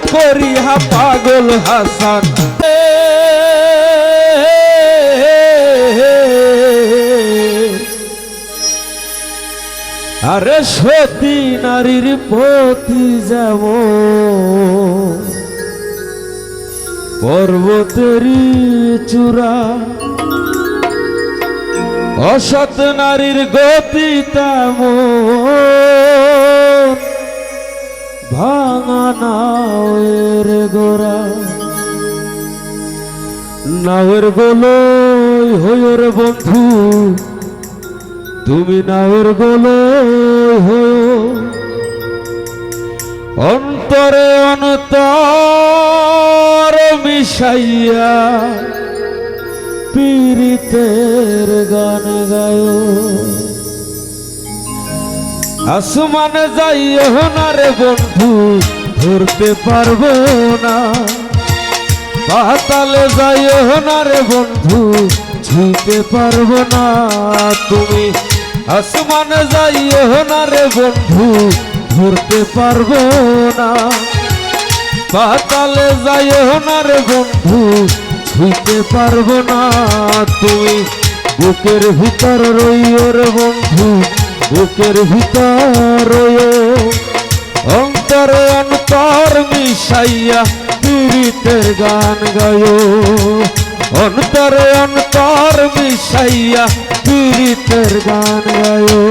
করিয়া পাগল হাসান আরে সতী নারীর প্রতি যাব পর্বতেরই চূড়া অসৎ নারীর গতি তেমন ভাঙা নাওয়ের গোড়া নাওয়ের গোলই হইর বন্ধু তুমি নাওয়ের গোলই হইও অন্তরে অন্তর মিশাইয়া পীড়িতের গান গায় আসমানে যাইও না রে বন্ধু ধরতে পারবো না পাতালে যাইও না রে বন্ধু ছুঁতে পারবো না তুমি আসমানে যাইও না রে বন্ধু ধরতে পারবো না পাতালে যাইও না রে বন্ধু ছুঁতে পারবো না তুমি বুকের ভিতর রইও রে বন্ধু বুকের ভিতর রইও অন্তরে অন্তর মিশাইয়া পীড়িতের গান গায়ো অন্তরে অন্তর মিশাইয়া পীড়িতের গান গায়ো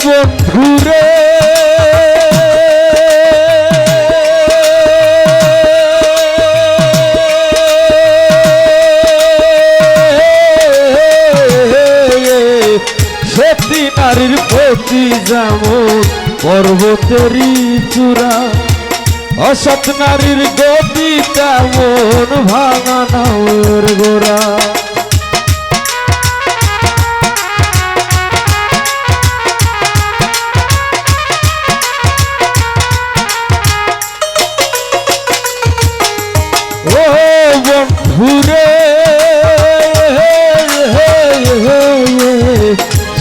বন্ধুরে সতী নারীর প্রতি যেমন পর্বতেরই চূড়া অসৎ নারীর গতি তেমন ভাঙা নাওয়ের গোড়া বন্ধুরে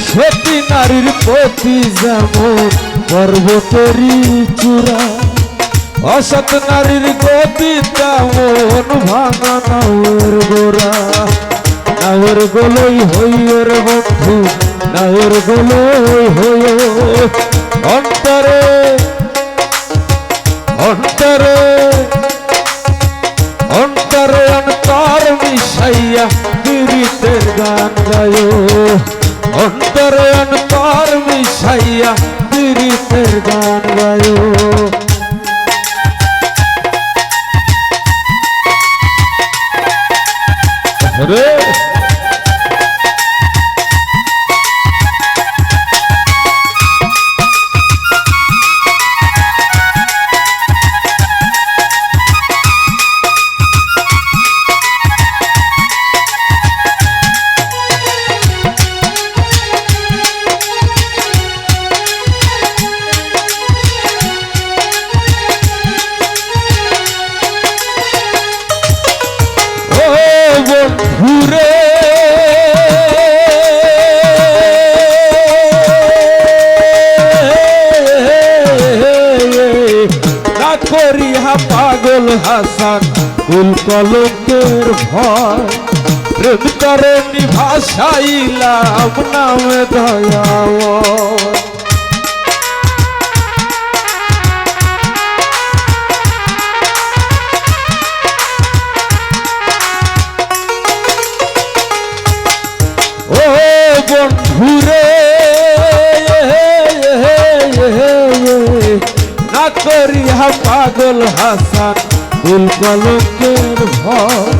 সতী নারীর প্রতি যেমন পর্বতেরই চূড়া অসৎ নারীর গতি তেমন ভাঙা নাওয়ের গোড়া নাওয়ের গোলই হইও রে বন্ধু নাওয়ের গোলই হইও অন্তরে অন্তরে অন্তরে অন্তর মিশাইয়া পীড়িতের গান গায়ো অন্তরে অন্তর মিশাইয়া পীড়িতের গান গায়ো রে বন্ধুরে না করিয়া পাগল হাসান কুল কলঙ্কের ভয় প্রেম করে নিভাসাইলাম নামে দয়াময় বন্ধুরে না করিয়া পাগল হাসান কুল কলঙ্কের ভয়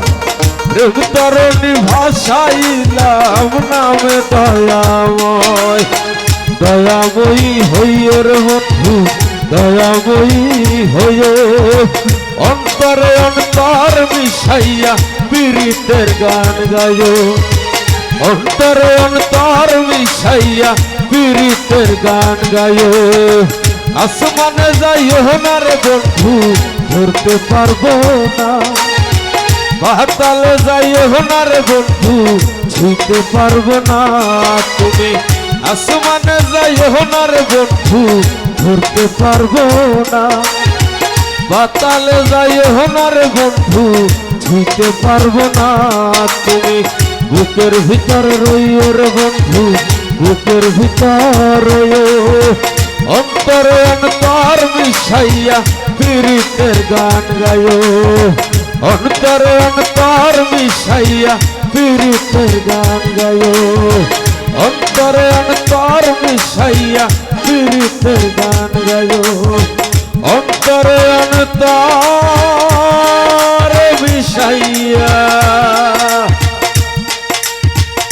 প্রেম তরণী ভাসাইলাম নামে দয়াময় দয়াময়ী হইয়ে রে বন্ধু দয়াময়ী হইয়ে অন্তরে অন্তর মিশাইয়া পীড়িতের গান গায় অন্তরে অন্তর মিশাইয়া পীড়িতের গান গায় আসমানে যাইও না রে বন্ধু ধরতে পারবো না পাতালে যাইও না রে বন্ধু ছুঁতে পারবো না তুমি আসমানে যাইও না রে বন্ধু ধরতে পারবো না পাতালে যাইও না রে বন্ধু ছুঁতে পারবো না তুমি বুকের ভিতর রইও রে বন্ধু বুকের ভিতর রইও অন্তরে অন্তর মিশাইয়া পীড়িতের গান গায় অন্তরে অন্তর মিশাইয়া পীড়িতের গান গায় অন্তরে অন্তর মিশাইয়া পীড়িতের গান গায় অন্তরে অন্তর মিশাইয়া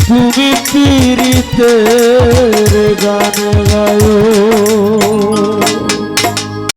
তুমি পীড়িতের গান গায়।